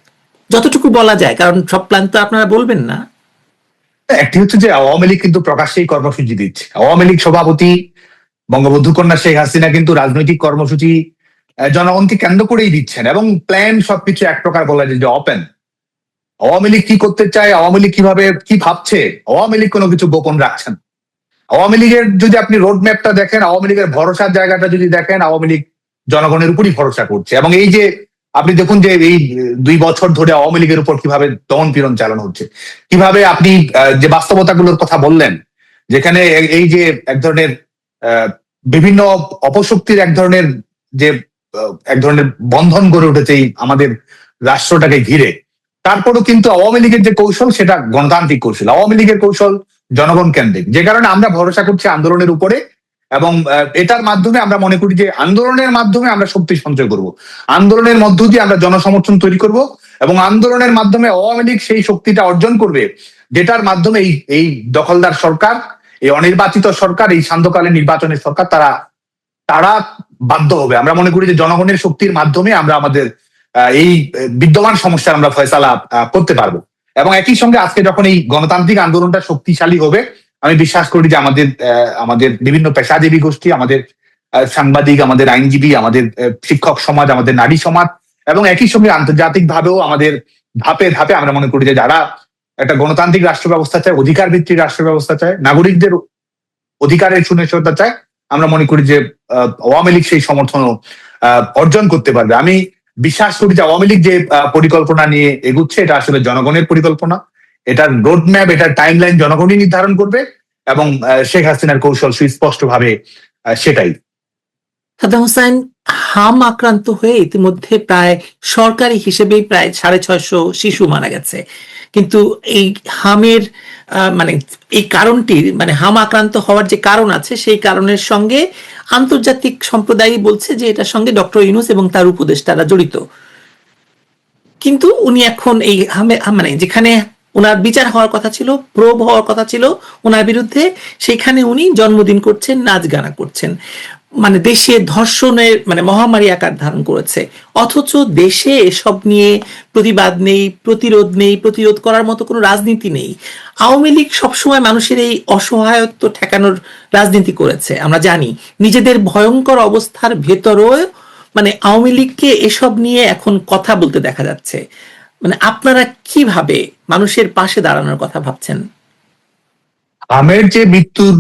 যতটুকু বলা যায়, কারণ সব প্ল্যান তো আপনারা বলবেন না। একটি হচ্ছে যে আওয়ামী লীগ কিন্তু প্রকাশ্যেই কর্মসূচি দিচ্ছে। আওয়ামী লীগ সভাপতি বঙ্গবন্ধু কন্যা শেখ হাসিনা কিন্তু রাজনৈতিক কর্মসূচি জনগণকে কেন্দ্র করেই দিচ্ছেন, এবং প্ল্যান সবকিছু এক প্রকার বলা যায় যে ওপেন। আওয়ামী লীগ কি করতে চায়, আওয়ামী লীগ কিভাবে কি ভাবছে, আওয়ামী লীগ কোনো কিছু গোপন রাখছেন। আওয়ামী লীগের যদি আপনি রোড ম্যাপটা দেখেন, আওয়ামী লীগের ভরসার জায়গাটা যদি দেখেন, আওয়ামী লীগ জনগণের উপরই ভরসা করছে। এবং এই যে আপনি দেখুন যে এই 2 বছর ধরে আওয়ামী লীগের উপর কিভাবে দমন পীড়ন চালানো হচ্ছে, কিভাবে আপনি যে বাস্তবতাগুলোর কথা বললেন, যেখানে এই যে এক ধরনের বিভিন্ন অপশক্তির এক ধরনের বন্ধন গড়ে উঠেছে এই আমাদের রাষ্ট্রটাকে ঘিরে, তারপরও কিন্তু আওয়ামী লীগের যে কৌশল সেটা গণতান্ত্রিক কৌশল, আওয়ামী লীগের কৌশল জনগণ কেন্দ্রিক, যে কারণে আমরা ভরসা করছি আন্দোলনের উপরে। এবং এটার মাধ্যমে আমরা মনে করি যে আন্দোলনের মাধ্যমে আমরা শক্তি সঞ্চয় করব, আন্দোলনের মধ্য দিয়ে আমরা জনসমর্থন তৈরি করব, এবং আন্দোলনের মাধ্যমে আওয়ামী লীগ সেই শক্তিটা অর্জন করবে যেটার মাধ্যমে এই দখলদার সরকার, এই অনির্বাচিত সরকার, এই সান্ধ্যকালীন নির্বাচনের সরকার তারা বাধ্য হবে। আমরা মনে করি যে জনগণের শক্তির মাধ্যমে আমরা আমাদের এই বিদ্যমান সমস্যার আমরা ফয়সালা করতে পারবো। এবং একই সঙ্গে আজকে যখন এই গণতান্ত্রিক আন্দোলনটা শক্তিশালী হবে, আমি বিশ্বাস করি যে আমাদের বিভিন্ন পেশাজীবী গোষ্ঠী, আমাদের সাংবাদিক, আমাদের আইনজীবী, আমাদের শিক্ষক সমাজ, আমাদের নারী সমাজ এবং একই সঙ্গে আন্তর্জাতিক ভাবেও আমাদের ধাপে ধাপে আমরা মনে করি যে যারা একটা গণতান্ত্রিক রাষ্ট্র ব্যবস্থা চায়, অধিকার ভিত্তিক রাষ্ট্র ব্যবস্থা চায়, নাগরিকদের অধিকারের সুনিশ্চয়তা চায়, আমরা মনে করি যে আওয়ামী লীগ সেই সমর্থন অর্জন করতে পারবে। আমি বিশ্বাস করি যে আওয়ামী লীগ যে পরিকল্পনা নিয়ে এগুচ্ছে এটা আসলে জনগণের পরিকল্পনা, এটার রোড ম্যাপ, এটার টাইম লাইন জনগণই নির্ধারণ করবে এবং শেখ হাসিনার কৌশল সুস্পষ্ট ভাবে সেটাই। সাদ্দাম হোসেন হাম আক্রান্ত হয়ে ইতিমধ্যে প্রায় সরকারি হিসেবেই প্রায় 650 শিশু মারা গেছে, কিন্তু এই হামের মানে এই কারণটি মানে হাম আক্রান্ত হওয়ার যে কারণ আছে সেই কারণের সঙ্গে আন্তর্জাতিক সম্প্রদায় বলছে যে এটার সঙ্গে ডক্টর ইউনূস এবং তার উপদেষ্টারা জড়িত। কিন্তু উনি এখন এই মানে যেখানে ওনার বিচার হওয়ার কথা ছিল, প্রোব হওয়ার কথা ছিল ওনার বিরুদ্ধে, সেখানে উনি জন্মদিন করছেন, নাচ গানা করছেন, মানে দেশে ধর্ষণের মানে মহামারী আকার ধারণ করেছে। অথচ দেশে এসব নিয়ে প্রতিবাদ নেই, প্রতিরোধ নেই, প্রতিরোধ করার মতো কোনো রাজনীতি নেই। আওয়ামী লীগ সবসময় মানুষের এই অসহায়ত্ব ঠেকানোর রাজনীতি করেছে, আমরা জানি। নিজেদের ভয়ঙ্কর অবস্থার ভেতরেও মানে আওয়ামী লীগকে এসব নিয়ে এখন কথা বলতে দেখা যাচ্ছে। মানে আপনারা কিভাবে মানুষের পাশে দাঁড়ানোর কথা ভাবছেন? আমের যে মৃত্যুর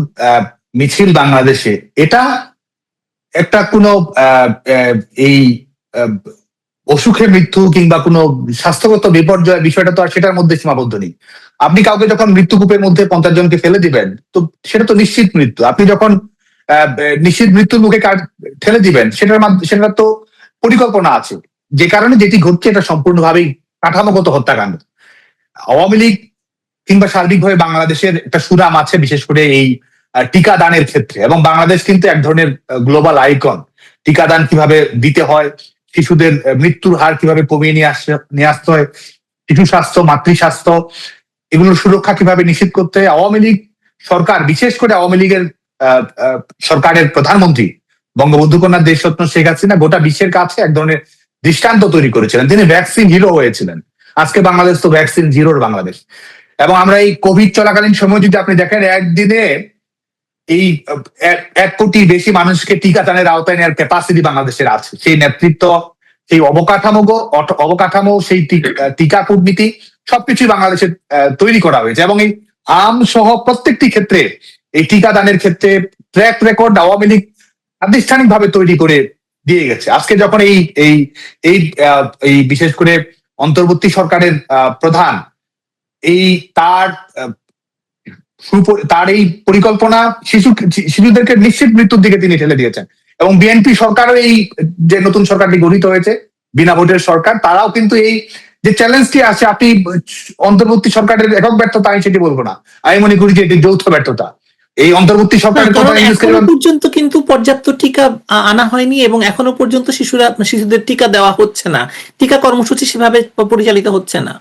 মিছিল বাংলাদেশে, এটা একটা কোনো এই অসুখে মৃত্যু কিংবা কোনো স্বাস্থ্যগত বিপর্যয় বিষয়টা তো আর সেটার মধ্যে সীমাবদ্ধ নেই। আপনি কাউকে যখন মৃত্যুকূপের মধ্যে 50 জনকে ফেলে দিবেন, তো সেটা তো নিশ্চিত মৃত্যু। আপনি যখন নিশ্চিত মৃত্যুর মুখে ঠেলে দিবেন, সেটার তো পরিকল্পনা আছে, যে কারণে যেটি ঘটছে এটা সম্পূর্ণভাবেই কাঠামোগত হত্যাকাণ্ড। আওয়ামী লীগ কিংবা সার্বিকভাবে বাংলাদেশের একটা সুনাম আছে, বিশেষ করে এই টিকাদানের ক্ষেত্রে, এবং বাংলাদেশ কিন্তু এক ধরনের গ্লোবাল আইকন। টিকাদান কিভাবে দিতে হয়, শিশুদের মৃত্যুর হার কিভাবে কমিয়ে নিয়ে আসতে হয়, শিশু স্বাস্থ্য, মাতৃস্বাস্থ্য, এগুলোর সুরক্ষা কিভাবে নিশ্চিত করতে হয়। আওয়ামী লীগ সরকার, বিশেষ করে আওয়ামী লীগের সরকারের প্রধানমন্ত্রী বঙ্গবন্ধু কন্যা দেশরত্ন শেখ হাসিনা গোটা বিশ্বের কাছে এক ধরনের দৃষ্টান্ত তৈরি করেছিলেন। তিনি ভ্যাকসিন হিরো হয়েছিলেন। আজকে বাংলাদেশ তো ভ্যাকসিন জিরোর বাংলাদেশ। এবং আমরা এই কোভিড চলাকালীন সময় যদি আপনি দেখেন, একদিনে এই 1 কোটি বেশি মানুষকে টিকাদানের আওতায় নেওয়ার ক্যাপাসিটি বাংলাদেশের আছে। সেই নেতৃত্ব, সেই অবকাঠামো, সেই টিকা কূটনীতি সবকিছুই বাংলাদেশে তৈরি করা হয়েছে। এবং এই আম সহ প্রত্যেকটি ক্ষেত্রে, এই টিকাদানের ক্ষেত্রে ট্র্যাক রেকর্ড আওয়ামী লীগ প্রাতিষ্ঠানিকভাবে তৈরি করে দিয়ে গেছে। আজকে যখন এই বিশেষ করে অন্তর্বর্তী সরকারের প্রধান তার এই পরিকল্পনা শিশুদেরকে নিশ্চিত মৃত্যুর দিকে তিনি ঠেলে দিয়েছেন। এবং বিএনপি সরকারও, এই যে নতুন সরকারটি গঠিত হয়েছে বিনা ভোটের সরকার, তারাও কিন্তু এই যে চ্যালেঞ্জটি আছে, আপনি অন্তর্বর্তী সরকারের একক ব্যর্থতা আমি সেটি বলবো না, আমি মনে করি যে এটি যৌথ ব্যর্থতা। এই অন্তর্বর্তী সরকারের এখনো পর্যন্ত কিন্তু পর্যাপ্ত টিকা আনা হয়নি এবং এখনো পর্যন্ত শিশুদের টিকা দেওয়া হচ্ছে না, টিকা কর্মসূচি সেভাবে পরিচালিত হচ্ছে না।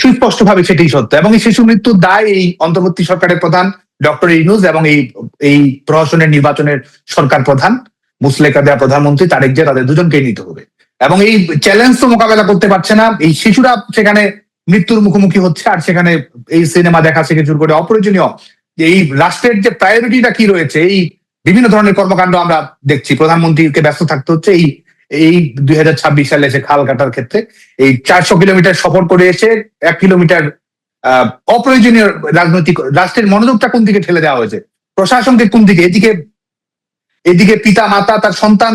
সুস্পষ্ট ভাবে সেটাই সত্য। এবং এই শিশু মৃত্যুর দায় এই অন্তর্বর্তী সরকারের প্রধান ডক্টর ইউনূস এবং এই প্রশাসনের নির্বাচনের সরকার প্রধান মুসলেকা দেয়া প্রধানমন্ত্রী তারেক জিয়া, তাদের দুজনকেই নিতে হবে। এবং এই চ্যালেঞ্জ তো মোকাবেলা করতে পারছে না, এই শিশুরা সেখানে মৃত্যুর মুখোমুখি হচ্ছে। আর সেখানে এই সিনেমা দেখা থেকে শুরু করে অপ্রয়োজনীয় এই রাষ্ট্রের যে প্রায়োরিটিটা কি রয়েছে, এই বিভিন্ন ধরনের কর্মকাণ্ড আমরা দেখছি। প্রধানমন্ত্রীকে ব্যস্ত থাকতে হচ্ছে এই 2026 সালে এসে খাল কাটার ক্ষেত্রে, এই 400 কিলোমিটার সফর করে এসে 1 কিলোমিটার অপ্রয়োজনীয় রাজনৈতিক, রাষ্ট্রের মনোযোগটা কোন দিকে ঠেলে দেওয়া হয়েছে, প্রশাসনকে কোন দিকে, এদিকে পিতা মাতা তার সন্তান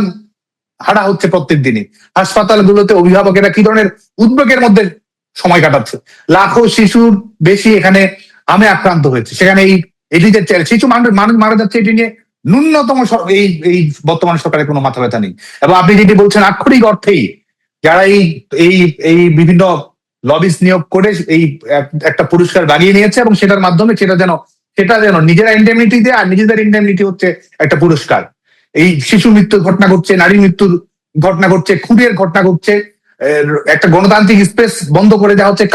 হারা হচ্ছে প্রত্যেক দিনই। হাসপাতালগুলোতে অভিভাবকেরা কি ধরনের উদ্বেগের মধ্যে সময় কাটাচ্ছে। লাখো শিশুর বেশি এখানে আমে আক্রান্ত হয়েছে। সেখানে এটি যে শিশু মানুষ মারা যাচ্ছে, এটি নিয়ে ন্যূনতম এই বর্তমান সরকারের কোনো মাথা ব্যথা নেই। এবং আপনি যেটি বলছেন, আক্ষরিক অর্থেই যারা এই বিভিন্ন লবিস নিয়োগ করে এই একটা পুরস্কার বাগিয়ে নিয়েছে, এবং সেটার মাধ্যমে সেটা যেন নিজেরা ইন্ডেমনিটি দেয়, আর নিজেদের ইন্ডেমনিটি হচ্ছে একটা পুরস্কার। এই শিশু মৃত্যুর ঘটনা ঘটছে, নারী মৃত্যুর ঘটনা ঘটছে, খুনের ঘটনা ঘটছে, একটা গণতান্ত্রিক স্পেস বন্ধ করে দেওয়া হচ্ছে।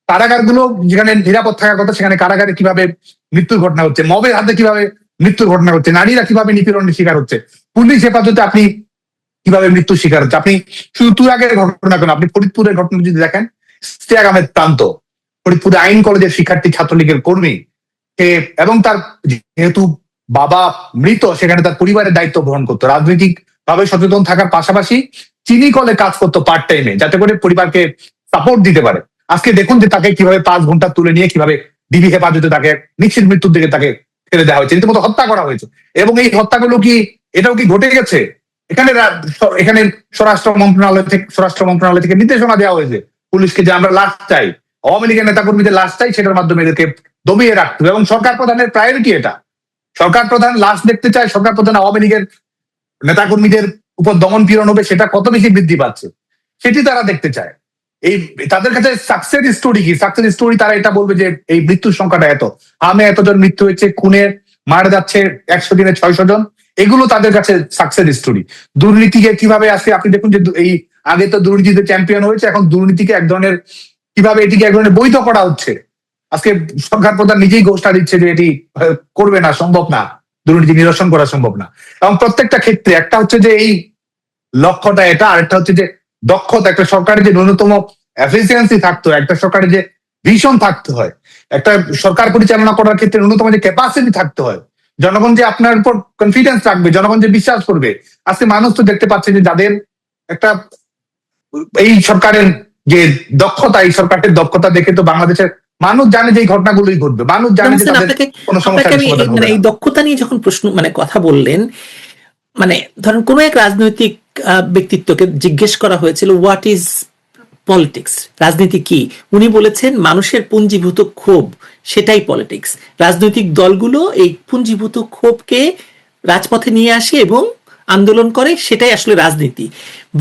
কারাগারগুলো যেখানে নিরাপদ থাকার কথা, সেখানে কারাগারে কিভাবে মৃত্যুর ঘটনা হচ্ছে, মবের হাতে কিভাবে মৃত্যুর ঘটনা হচ্ছে, নারীরা কিভাবে নিপীড়নের শিকার হচ্ছে, পুলিশ হেফাজতে আপনি কিভাবে মৃত্যুর শিকার হচ্ছে। আপনি শুধু তুরাগের ঘটনা কেন, আপনি ফরিদপুরের ঘটনা যদি দেখেন, ইশতিয়াক আহমেদ প্রান্ত, ফরিদপুরে আইন কলেজের শিক্ষার্থী, ছাত্রলীগের কর্মী, এবং তার যেহেতু বাবা মৃত, সেখানে তার পরিবারের দায়িত্ব গ্রহণ করতো, রাজনৈতিক ভাবে সচেতন থাকার পাশাপাশি চিনি কলে কাজ করতো পার্ট টাইমে, যাতে করে পরিবারকে সাপোর্ট দিতে পারে। আজকে দেখুন যে তাকে কিভাবে 5 ঘন্টা তুলে নিয়ে কিভাবে ডিবি হেফাজতে তাকে নিশ্চিত মৃত্যুর দিকে তাকে ফেলে দেওয়া হয়েছে, রীতিমতো হত্যা করা হয়েছে। এবং এই হত্যাগুলো কি, এটাও কি ঘটে গেছে? এখানে এখানে স্বরাষ্ট্র মন্ত্রণালয় থেকে নির্দেশনা দেওয়া হয়েছে পুলিশকে যে আমরা লাশ চাই, আওয়ামী লীগের নেতাকর্মীদের লাশ চাই, সেটার মাধ্যমে এদেরকে দমিয়ে রাখতে হবে। এবং সরকার প্রধানের প্রায়োরিটি এটা, সরকার প্রধান লাশ দেখতে চায়, সরকার প্রধান আওয়ামী লীগের নেতাকর্মীদের উপর দমন পীড়ন হবে সেটা কত বেশি বৃদ্ধি পাচ্ছে সেটি তারা দেখতে চায়। এই তাদের কাছে সাকসেস স্টোরি কি? সাকসেস স্টোরি তারা এটা বলবে যে এই মৃত্যুর সংখ্যাটা এত, আমে এতজন মৃত্যু হয়েছে, খুনে মারা যাচ্ছে 100 দিনে 600 জন, এগুলো তাদের কাছে সাকসেস স্টোরি। দুর্নীতিকে কিভাবে আসে আপনি দেখুন যে এই আগে তো দুর্নীতিতে চ্যাম্পিয়ন হয়েছে, এখন দুর্নীতিকে এক ধরনের কিভাবে এটিকে এক ধরনের বৈধ করা হচ্ছে। আজকে সরকার প্রধান নিজেই ঘোষণা দিচ্ছে যে এটি করবে না, সম্ভব না, দুর্নীতি নিরসন করা সম্ভব না। এবং প্রত্যেকটা ক্ষেত্রে একটা হচ্ছে যে এই লক্ষ্যটা এটা, আরেকটা হচ্ছে যে দক্ষতা, একটা সরকারের যে ন্যূনতম এফিসিয়েন্সি থাকতো, একটা সরকারের যে ভিশন থাকতে হয়, একটা সরকার পরিচালনা করার ক্ষেত্রে ন্যূনতম যে ক্যাপাসিটি থাকতে হয়, জনগণ যে আপনার উপর কনফিডেন্স রাখবে, জনগণ যে বিশ্বাস করবে। আজকে মানুষ তো দেখতে পাচ্ছে যে যাদের একটা এই সরকারের যে দক্ষতা, এই সরকারের দক্ষতা দেখে তো বাংলাদেশের মানুষ জানে যে এই ঘটনাগুলোই ঘটবে, মানুষ জানে যে তাদের কোনো সমস্যার সমাধান হবে না। এই দক্ষতা নিয়ে যখন প্রশ্ন কথা বললেন, ধরেন কোন এক রাজনৈতিক ব্যক্তিত্বকে জিজ্ঞেস করা হয়েছিল হোয়াট ইজ পলিটিক্স, রাজনীতি কি, উনি বলেছেন মানুষের পুঞ্জীভূত ক্ষোভ সেটাই পলিটিক্স। রাজনৈতিক দলগুলো এই পুঞ্জীভূত ক্ষোভকে রাজপথে নিয়ে আসে এবং আন্দোলন করে, সেটাই আসলে রাজনীতি।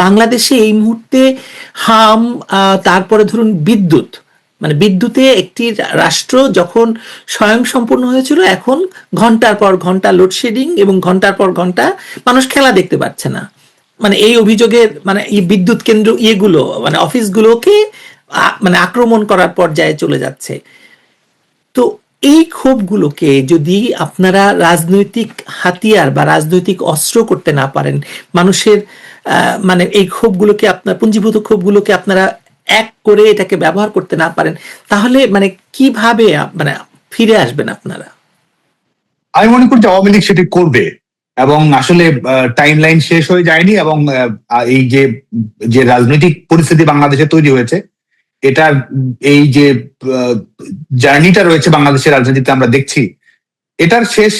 বাংলাদেশে এই মুহূর্তে তারপরে ধরুন বিদ্যুৎ, বিদ্যুতে একটি রাষ্ট্র যখন স্বয়ংসম্পূর্ণ হয়েছিল, এখন ঘন্টার পর ঘন্টা লোডশেডিং এবং ঘন্টার পর ঘন্টা মানুষ খেলা দেখতে পাচ্ছে না। এই অভিযোগের এই বিদ্যুৎ কেন্দ্র ইয়েগুলো অফিসগুলোকে আক্রমণ করার পর্যায়ে চলে যাচ্ছে। তো এই ক্ষোভগুলোকে যদি আপনারা রাজনৈতিক হাতিয়ার বা রাজনৈতিক অস্ত্র করতে না পারেন, মানুষের এই ক্ষোভগুলোকে, আপনার পুঞ্জীভূত ক্ষোভগুলোকে আপনারা এক করে এটাকে ব্যবহার করতে না পারেন, তাহলে কিভাবে ফিরে আসবেন আপনারা? আমি মনে করি যে আওয়ামী লীগ সেটি করবে, এবং আসলে টাইম লাইন শেষ হয়ে যায়নি। এবং এই যে রাজনৈতিক পরিস্থিতি বাংলাদেশে তৈরি হয়েছে, এটার এই যে জার্নিটা রয়েছে বাংলাদেশের রাজনীতিতে আমরা দেখছি, এটার শেষ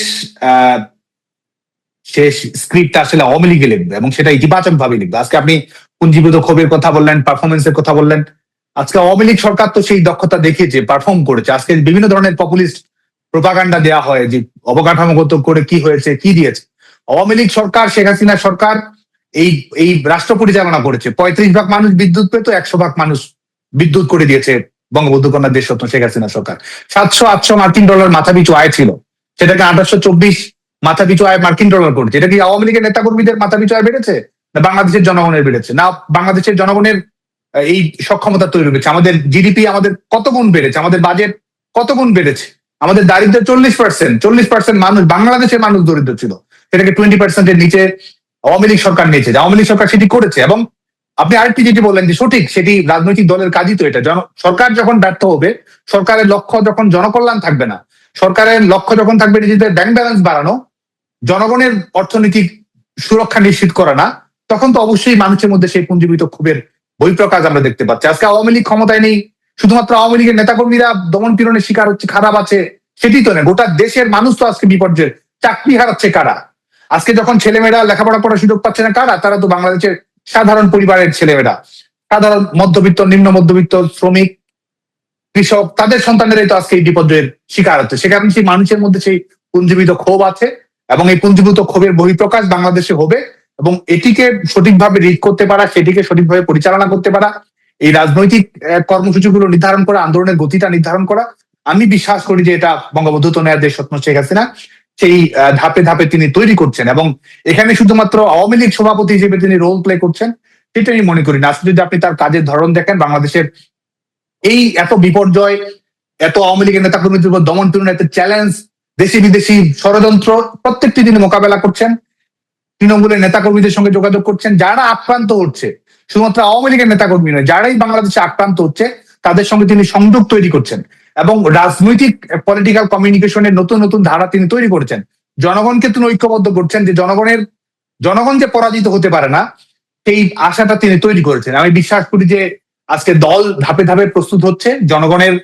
স্ক্রিপ্টটা আসলে আওয়ামী লীগে লিখবে, এবং সেটা ইতিবাচক ভাবে লিখবে। আজকে আপনি পুঞ্জীভূত ক্ষোভের কথা বললেন, পারফরমেন্সের কথা বললেন। আজকে আওয়ামী লীগ সরকার তো সেই দক্ষতা দেখিয়েছে, পারফর্ম করেছে। আজকে বিভিন্ন ধরনের পপুলিস্ট প্রোপাগান্ডা দেওয়া হয় যে অবকাঠামোগত করে কি হয়েছে, কি দিয়েছে। আওয়ামী লীগ সরকার, শেখ হাসিনা সরকার এই রাষ্ট্র পরিচালনা করেছে। 35 ভাগ মানুষ বিদ্যুৎ পেত, 100 ভাগ মানুষ বিদ্যুৎ করে দিয়েছে বঙ্গবন্ধু কন্যা দেশরত্ন শেখ হাসিনা সরকার। 700-800 মার্কিন ডলার মাথাপিছু আয় ছিল, সেটাকে 1824 মাথাপিছু আয় মার্কিন ডলার করেছে। এটা কি আওয়ামী লীগের নেতাকর্মীদের মাথাপিছু আয় বেড়েছে, না বাংলাদেশের জনগণের বেড়েছে? না বাংলাদেশের জনগণের এই সক্ষমতা তৈরি হয়েছে? আমাদের জিডিপি আমাদের কত গুণ বেড়েছে, আমাদের বাজেট কত গুণ বেড়েছে, আমাদের দারিদ্র 40% মানুষ, বাংলাদেশের মানুষ দরিদ্র ছিল, সেটাকে 20%-এর নিচে আওয়ামী লীগ সরকার নিয়েছে। আওয়ামী লীগ সরকার সেটি করেছে। এবং আপনি আরেকটি যেটি বললেন যে সঠিক, সেটি রাজনৈতিক দলের কাজই তো এটা। সরকার যখন ব্যর্থ হবে, সরকারের লক্ষ্য যখন জনকল্যাণ থাকবে না, সরকারের লক্ষ্য যখন থাকবে নিজেদের ব্যাংক ব্যালেন্স বাড়ানো, জনগণের অর্থনৈতিক সুরক্ষা নিশ্চিত করা না, তখন তো অবশ্যই মানুষের মধ্যে সেই পুঞ্জীভূত ক্ষোভের বহিঃপ্রকাশ আমরা দেখতে পাচ্ছি। আজকে আওয়ামী লীগ ক্ষমতায় নেই, শুধুমাত্র আওয়ামী লীগের নেতাকর্মীরা দমন পীড়নের শিকার হচ্ছে, খারাপ আছে, সেটি তো না। গোটা দেশের মানুষ তো আজকে বিপর্যয়, চাকরি হারাচ্ছে কারা? আজকে যখন ছেলেমেয়েরা লেখাপড়া করার সুযোগ পাচ্ছে না কারা? তারা তো বাংলাদেশের সাধারণ পরিবারের ছেলেমেয়েরা, সাধারণ মধ্যবিত্ত, নিম্ন মধ্যবিত্ত, শ্রমিক, কৃষক, তাদের সন্তানেরাই তো আজকে এই বিপর্যয়ের শিকার হচ্ছে। সেখানে সেই মানুষের মধ্যে সেই পুঞ্জীভূত ক্ষোভ আছে, এবং এই পুঞ্জীভূত ক্ষোভের বহিঃপ্রকাশ বাংলাদেশে হবে। এবং এটিকে সঠিকভাবে রিড করতে পারা, সেটিকে সঠিকভাবে পরিচালনা করতে পারা, এই রাজনৈতিক কর্মসূচিগুলো নির্ধারণ করা, আন্দোলনের গতিটা নির্ধারণ করা, আমি বিশ্বাস করি যে এটা বঙ্গবন্ধু কন্যা দেশরত্ন শেখ হাসিনা সেই ধাপে ধাপে তিনি তৈরি করছেন। এবং এখানে শুধুমাত্র আওয়ামী লীগ সভাপতি হিসেবে তিনি রোল প্লে করছেন সেটা আমি মনে করি না। আজকে যদি আপনি তার কাজের ধরন দেখেন, বাংলাদেশের এই এত বিপর্যয়, এত আওয়ামী লীগের নেতাকর্মীদের উপর দমন পীড়ন, এত চ্যালেঞ্জ, দেশি বিদেশি ষড়যন্ত্র প্রত্যেকটি দিনে মোকাবেলা করছেন, তৃণমূলের নেতাকর্মীদের সঙ্গে যোগাযোগ করছেন। যারা আক্রান্ত হচ্ছে, শুধুমাত্র আওয়ামী লীগের নেতাকর্মী নয়, যারাই বাংলাদেশে আক্রান্ত হচ্ছে তাদের সঙ্গে তিনি সংযোগ তৈরি করছেন এবং রাজনৈতিক পলিটিক্যাল কমিউনিকেশনের নতুন নতুন ধারা তিনি তৈরি করছেন। জনগণকে তিনি ঐক্যবদ্ধ করছেন, যে জনগণ যে পরাজিত হতে পারে না সেই আশাটা তিনি তৈরি করেছেন। আমি বিশ্বাস করি যে আজকে দল ধাপে ধাপে প্রস্তুত হচ্ছে, জনগণের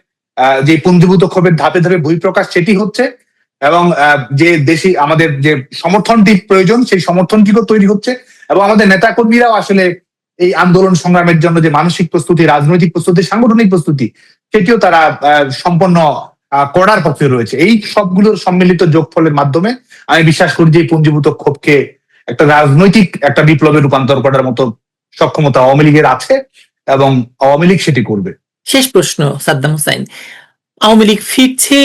যে পুঞ্জীভূত ক্ষোভের ধাপে ধাপে বহিঃপ্রকাশ সেটি হচ্ছে, এবং যে দেশি আমাদের যে সমর্থনটি প্রয়োজন সেই সমর্থনটিও তৈরি হচ্ছে, এবং আমাদের নেতাকর্মীরাও আসলে এই আন্দোলন সংগ্রামের জন্য যে মানসিক প্রস্তুতি, রাজনৈতিক প্রস্তুতি, সাংগঠনিক প্রস্তুতি সেটিও তারা সম্পন্ন করার পক্ষে রয়েছে। এই সবগুলোর সম্মিলিত যোগফলের মাধ্যমে আমি বিশ্বাস করি যে এই পুঞ্জীভূত ক্ষোভকে একটা রাজনৈতিক একটা বিপ্লবে রূপান্তর করার মতো সক্ষমতা আওয়ামী লীগের আছে এবং আওয়ামী লীগ সেটি করবে। শেষ প্রশ্ন সাদ্দাম হোসেন, আওয়ামী লীগ ফিরছে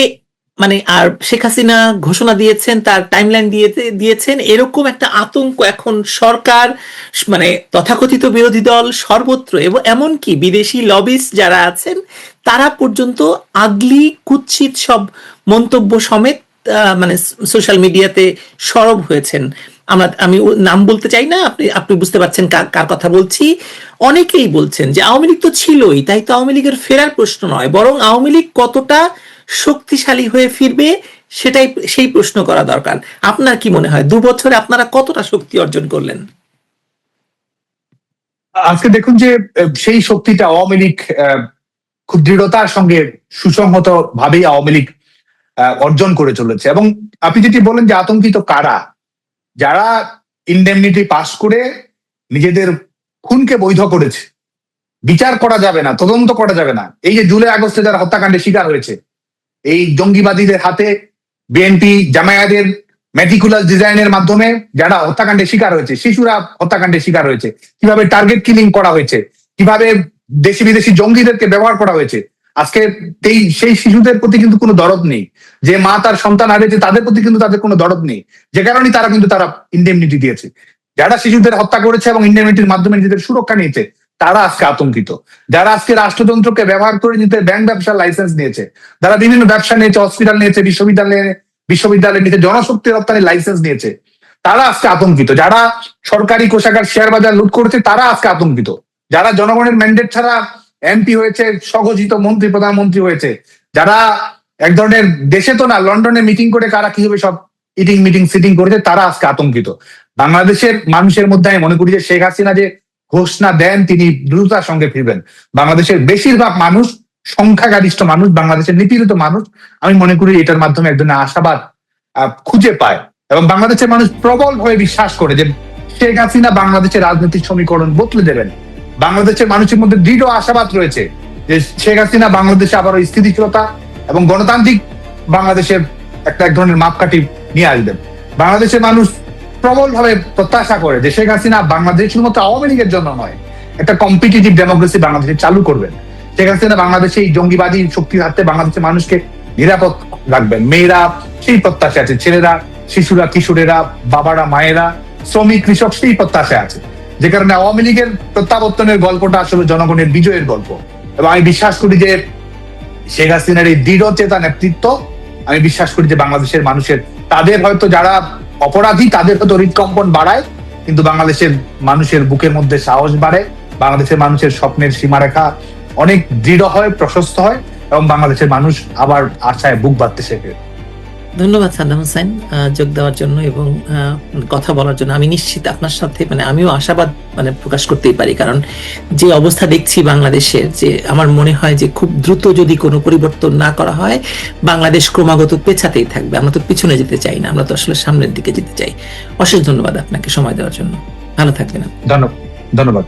মানে, আর শেখ হাসিনা ঘোষণা দিয়েছেন, তার টাইমলাইন দিয়েছেন, এরকম একটা আতঙ্ক এখন সরকার মানে তথাকথিত বিরোধী দল সর্বত্র, এবং এমনকি বিদেশি লবিস্ট যারা আছেন তারা পর্যন্ত আগলি কুৎসিত সব মন্তব্য সমেত মানে সোশ্যাল মিডিয়াতে সরব হয়েছেন। আমি নাম বলতে চাই না, আপনি বুঝতে পারছেন কার কথা বলছি। অনেকেই বলছেন যে আওয়ামী লীগ তো ছিলই, তাই তো আওয়ামী লীগের ফেরার প্রশ্ন নয়, বরং আওয়ামী লীগ কতটা শক্তিশালী হয়ে ফিরবে সেই প্রশ্ন করা দরকার। আপনার কি মনে হয় 2 বছরে আপনারা কতটা শক্তি অর্জন করলেন? আজকে দেখুন যে সেই শক্তিটা আওয়ামী লীগ খুব দৃঢ়তার সঙ্গে সুসংহত ভাবেই আওয়ামী লীগ অর্জন করে চলেছে। এবং আপনি যেটি বলেন যে আতঙ্কিত কারা, যারা ইনডেমনিটি পাস করে নিজেদের খুনকে বৈধ করেছে, বিচার করা যাবে না, তদন্ত করা যাবে না। এই যে জুলাই আগস্টে যারা হত্যাকাণ্ডের শিকার হয়েছে, এই জঙ্গিবাদীদের হাতে বিএনপি জামায়াতের মেটিকুলাস ডিজাইনের মাধ্যমে যারা হত্যাকাণ্ডের শিকার হয়েছে, শিশুরা হত্যাকাণ্ডের শিকার হয়েছে, কিভাবে টার্গেট কিলিং করা হয়েছে, কিভাবে দেশি বিদেশি জঙ্গিদেরকে ব্যবহার করা হয়েছে, আজকে সেই শিশুদের প্রতি কিন্তু কোনো দরদ নেই। যে মা তার সন্তান হারিয়েছে তাদের প্রতি কিন্তু তাদের কোনো দরদ নেই, যে কারণে তারা ইনডেমনিটি দিয়েছে। যারা শিশুদের হত্যা করেছে এবং ইনডেমনিটির মাধ্যমে নিজেদের সুরক্ষা নিয়েছে তারা আজকে আতঙ্কিত। যারা আজকে রাষ্ট্রযন্ত্রকে ব্যবহার করে নিজেদের ব্যাংক ব্যবসার লাইসেন্স নিয়েছে, যারা বিভিন্ন ব্যবসা নিয়েছে, হসপিটাল নিয়েছে, বিশ্ববিদ্যালয় নিয়েছে, জনশক্তি রপ্তানির লাইসেন্স নিয়েছে, তারা আজকে আতঙ্কিত। যারা সরকারি কোষাগার শেয়ার বাজার লুট করেছে তারা আজকে আতঙ্কিত। যারা জনগণের ম্যান্ডেট ছাড়া এমপি হয়েছে, স্বঘোষিত মন্ত্রী প্রধানমন্ত্রী হয়েছে, যারা এক ধরনের দেশে তো না লন্ডনে মিটিং করে কারা কিভাবে সব মিটিং সিটিং করেছে, তারা আজকে আতঙ্কিত। বাংলাদেশের মানুষের মধ্যে আমি মনে করি যে শেখ হাসিনা যে ঘোষণা দেন তিনি দ্রুততার সঙ্গে ফিরবেন। বাংলাদেশের বেশিরভাগ মানুষ, সংখ্যাগরিষ্ঠ মানুষ, বাংলাদেশের নিপীড়িত মানুষ, আমি মনে করি এটার মাধ্যমে এক ধরনের আশাবাদ খুঁজে পায়। এবং বাংলাদেশের মানুষ প্রবল ভাবে বিশ্বাস করে যে শেখ হাসিনা বাংলাদেশের রাজনৈতিক সমীকরণ বদলে দেবেন। বাংলাদেশের মানুষের মধ্যে দৃঢ় আশাবাদ রয়েছে যে শেখ হাসিনা বাংলাদেশে আবারও স্থিতিশীলতা এবং গণতান্ত্রিক বাংলাদেশের এক ধরনের মাপকাঠি নিয়ে আসবেন। বাংলাদেশের মানুষ প্রবল ভাবে প্রত্যাশা করে যে শেখ হাসিনা বাংলাদেশ শুধুমাত্র আওয়ামী লীগের জন্য নয়, একটা কম্পিটিটিভ ডেমোক্রেসি বাংলাদেশে চালু করবেন। শেখ হাসিনা বাংলাদেশে এই জঙ্গিবাদী শক্তির হাতে বাংলাদেশের মানুষকে নিরাপদ রাখবেন। মেয়েরা সেই প্রত্যাশা আছে, ছেলেরা, শিশুরা, কিশোরেরা, বাবারা, মায়েরা, শ্রমিক, কৃষক সেই প্রত্যাশা আছে। যে কারণে আওয়ামী লীগের প্রত্যাবর্তনের গল্পটা আসলে জনগণের বিজয়ের গল্প। এবং আমি বিশ্বাস করি যে শেখ হাসিনার এই দৃঢ় চেতা নেতৃত্ব, আমি বিশ্বাস করি যে বাংলাদেশের মানুষের, তাদের হয়তো যারা অপরাধী তাদের হয়তো হৃদকম্পন বাড়ায়, কিন্তু বাংলাদেশের মানুষের বুকের মধ্যে সাহস বাড়ে, বাংলাদেশের মানুষের স্বপ্নের সীমারেখা অনেক দৃঢ় হয়, প্রশস্ত হয়, এবং বাংলাদেশের মানুষ আবার আশায় বুক বাঁধতে শেখে। ধন্যবাদ সাদ্দাম হোসেন যোগ দেওয়ার জন্য এবং কথা বলার জন্য। আমি নিশ্চিত আপনার সাথে আমিও আশাবাদ প্রকাশ করতেই পারি, কারণ যে অবস্থা দেখছি বাংলাদেশের, যে আমার মনে হয় যে খুব দ্রুত যদি কোনো পরিবর্তন না করা হয় বাংলাদেশ ক্রমাগত পেছাতেই থাকবে। আমরা তো পিছনে যেতে চাই না, আমরা তো আসলে সামনের দিকে যেতে চাই। অশেষ ধন্যবাদ আপনাকে সময় দেওয়ার জন্য। ভালো থাকবেন। ধন্যবাদ।